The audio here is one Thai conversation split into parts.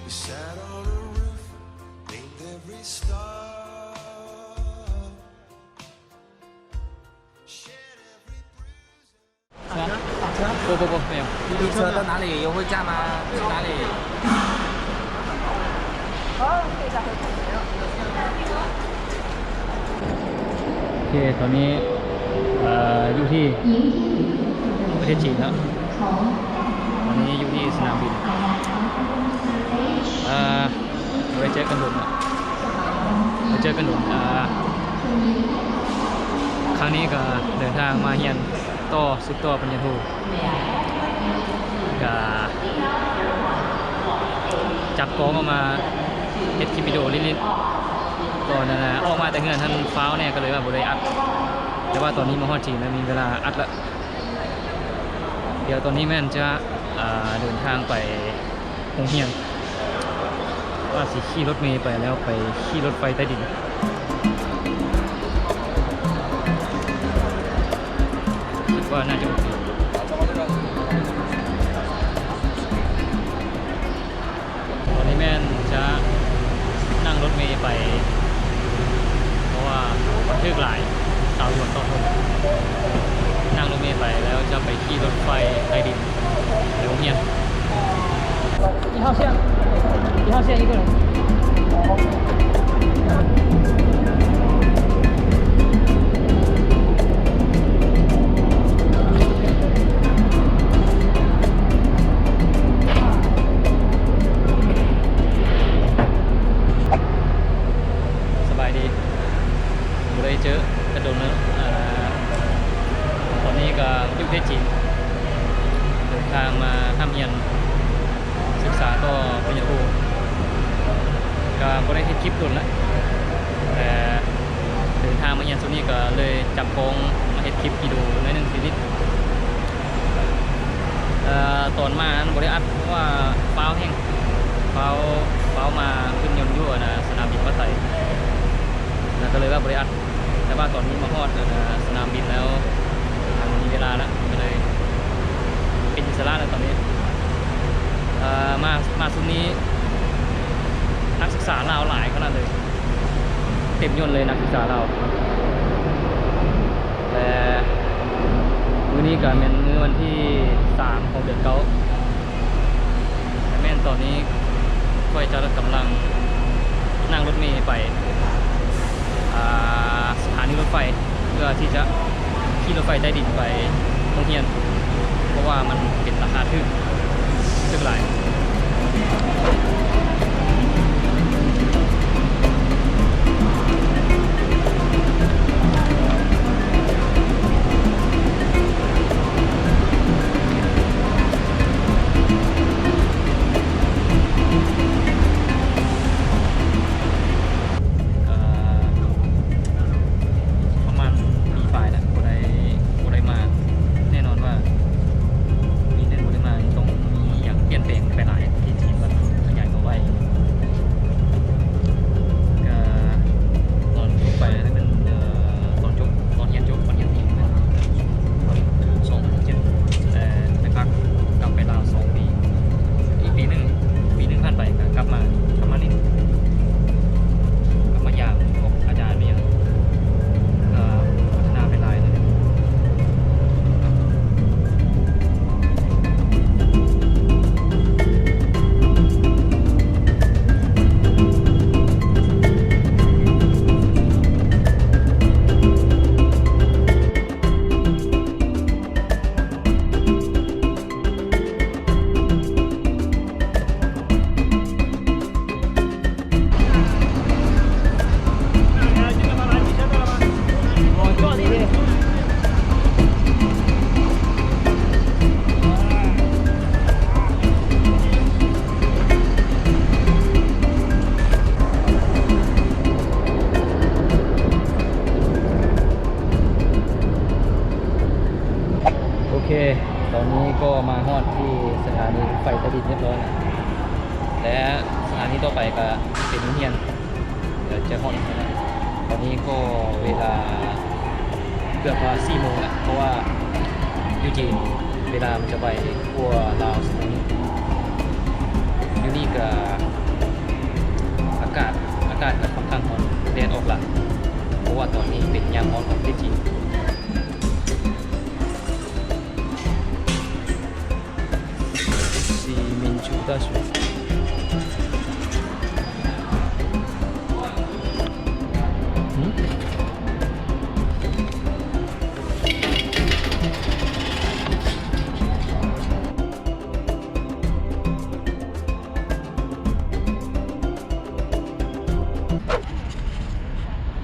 You sat on a roof, named every star. Shed every bruise. 不，没有。滴车到哪里？优惠价吗？去哪里？โอเคตอนนี้อยู่ที่ประเทศจีนแล้วตอนนี้อยู่ที่สนามบินไว้เจอกันหนุนไว้เจอกันหนุนครั้งนี้ก็เดินทางมาเฮียนต่อสุดต่อปริญญาโทก็จับกองออกมาเฮ็ดคลิปวิดีโอนิดๆก่อนนะออกมาแต่เงินท่านฟ้าวเนี่ยก็เลยว่าบ่ได้อัดแต่ว่าตอนนี้มาฮอดจีนแล้วมีเวลาอัดละเดี๋ยวตอนนี้แม่นจะเดินทางไปโรงเรียนว่าสิขี่รถเมล์ไปแล้วไปขี่รถไฟใต้ดินคิดว่าน่าจะโอเคตอนนี้แม่นจะนั่งรถเมล์ไปเพราะว่ามันทึกหลายสาวหลวงต้องทนนั่งรถเมล์ไปแล้วจะไปขี่รถไฟใต้ดินไปโรงเรียน1号线1号线一个人สบายดีไม่ได้เจอกระโดดแล้วตอนนี้ก็อยู่ที่จีนเดินทางมาทำเรียนศึกษาต่อปริญญาโทก็บ่ได้เฮ็ดคลิปตุนละแต่เดินทางมาเรียนสุดนี้ก็เลยจับกองมาเฮ็ดคลิปวิดีโอในหนึ่งซีรีส์ตอนมาบ่ได้อัดเพราะว่าฟ้าวแห้งฟ้าวมาขึ้นยนต์อยู่นะสนามบินวัดไทยแล้วก็เลยว่าบ่ได้อัดแต่ว่าตอนนี้มาฮอดสนามบินแล้วทางมีเวลาแล้วก็เลยเป็นอิสระแล้วตอนนี้มาสุดนี้นักศึกษาลาวหลายขนาดเลยเต็มยนต์เลยนักศึกษาลาวแต่มื้อนี้ก็เป็นมื้อวันที่3ของเดือน9แต่แม่นตอนนี้ค่อยจะกำลังนั่งรถเมล์ไปสถานีรถไฟเพื่อที่จะขี่รถไฟใต้ดินไปโรงเรียนเพราะว่ามันเป็นราคาถูกหลายประมาณปีปลายแล้วบ่ได้มาแน่นอนว่ามีแต่บ่ได้มาต้องมีอย่างเปลี่ยนแปลงไปหลายที่จีนมันขยายตัวไว้ก็ตอนจบไปแล้วเป็นตอนเรียนจบตอนเรียนที่2007แต่ไปพักกลับไปลาว2 ปีอีกปีหนึ่งผ่านไปก็กลับมานี่กลับมายามพวกอาจารย์เนี่ยก็พัฒนาไปหลายเลยโอเคตอนนี้ก็มาฮอดที่สถานีรถไฟใต้ดินเรียบร้อยแล้วและสถานีต่อไปก็เป็นโรงเรียนเดี๋ยวจะฮอดนะตอนนี้ก็เวลาเกือบว่า4 โมงแล้วเพราะว่าอยู่จีนเวลามันจะไปทั่วลาวสมัยนี้อยู่นี่ก็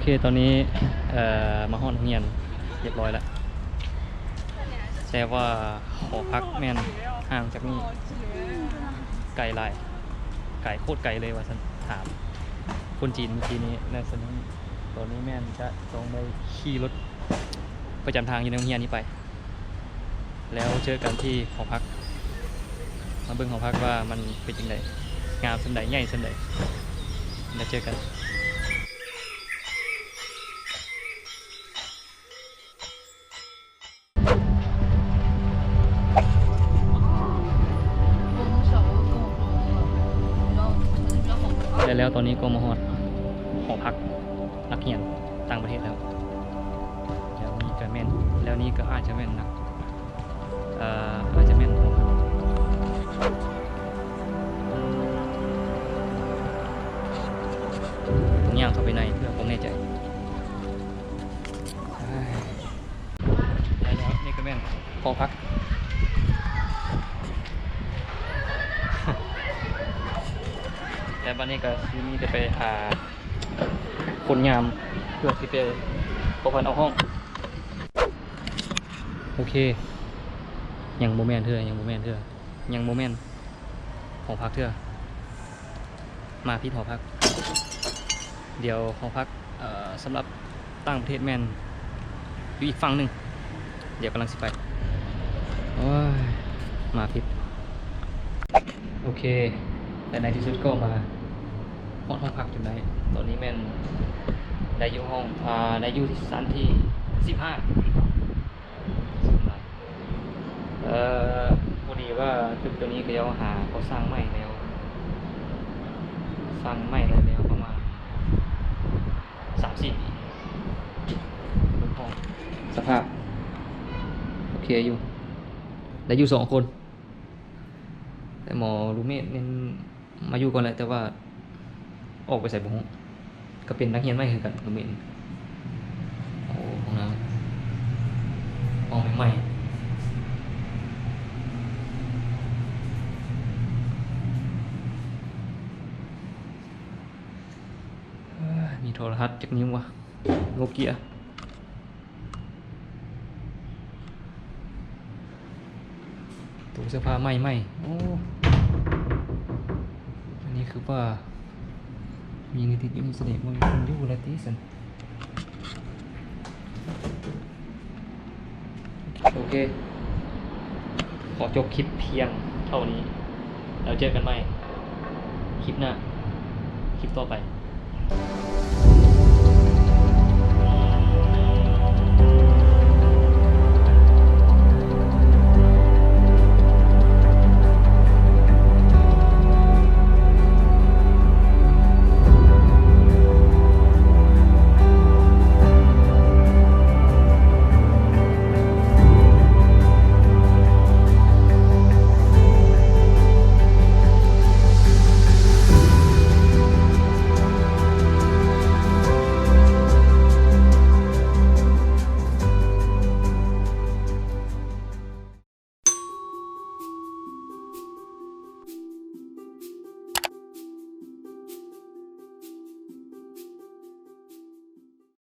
เคตอนนี้มาห้องเรียนเรียบร้อยแล้วแต่ว่าหอพักแม่นห่างจากนี่ไกลหลายไกลโคตรไกลเลยว่าฉันถามคนจีนเมื่อกี้นี้ในสนามตอนนี้แม่นจะต้องได้ขี่รถประจำทางอยู่ในโรงเรียนนี้ไป แล้วเจอกันที่หอพักมาเบิ่งหอพักว่ามันเป็นยังไงงามสันใดใหญ่สันใดแล้วเจอกันแล้วตอนนี้ก็มาฮอดหอพักนักเรียนต่างประเทศแล้วแล้วนี่ก็แม่นแล้วนี่ก็อาจจะแม่นนักอาจจะแม่นหอพักต้องย่างเข้าไปในเพื่อผมแน่ใจแล้วนี่ก็แม่นหอพัก แล้ววันนี้ก็ซีนี่จะไปหาคนงามเพื่อที่ไปประพันธ์เอาห้องโอเคยังโมเมนต์เถอะยังโมเมนต์เถอะยังโมเมนต์หอพักเถอะมาพิษหอพักเดี๋ยวหอพักสำหรับต่างประเทศแมนอยู่อีกฝั่งหนึ่งเดี๋ยวกำลังสิไปโอ้ยมาพิษโอเคแต่ในที่สุดก็มาห้องพักจนได้ตอนนี้แม่นได้อยู่ห้องได้อยู่ที่ชั้นที่15พอดีว่าตึกตัวนี้ก็ยังหาเขาสร้างใหม่แล้วสร้างใหม่แล้วประมาณ3-4 ปีห้องสภาพโอเคอยู่ได้อยู่2 คนแต่หมอรูเมทเนี่ยมาอยู่ก่อนแหละแต่ว่าออกไปใส่บุ้งก็เป็นนักเรียนไม่คือกันรูเมทโอ้ห้องน้ำห้องใหม่มีโทรทัศน์จากนิ้ววะโนเกียตู้เสื้อผ้าใหม่โอ้อันนี้คือว่ามีเงินติดอยู่ในเสด็จมันคนที่บุรีตีสันโอเคขอจบคลิปเพียงเท่านี้แล้วเจอกันใหม่คลิปหน้าคลิปต่อไป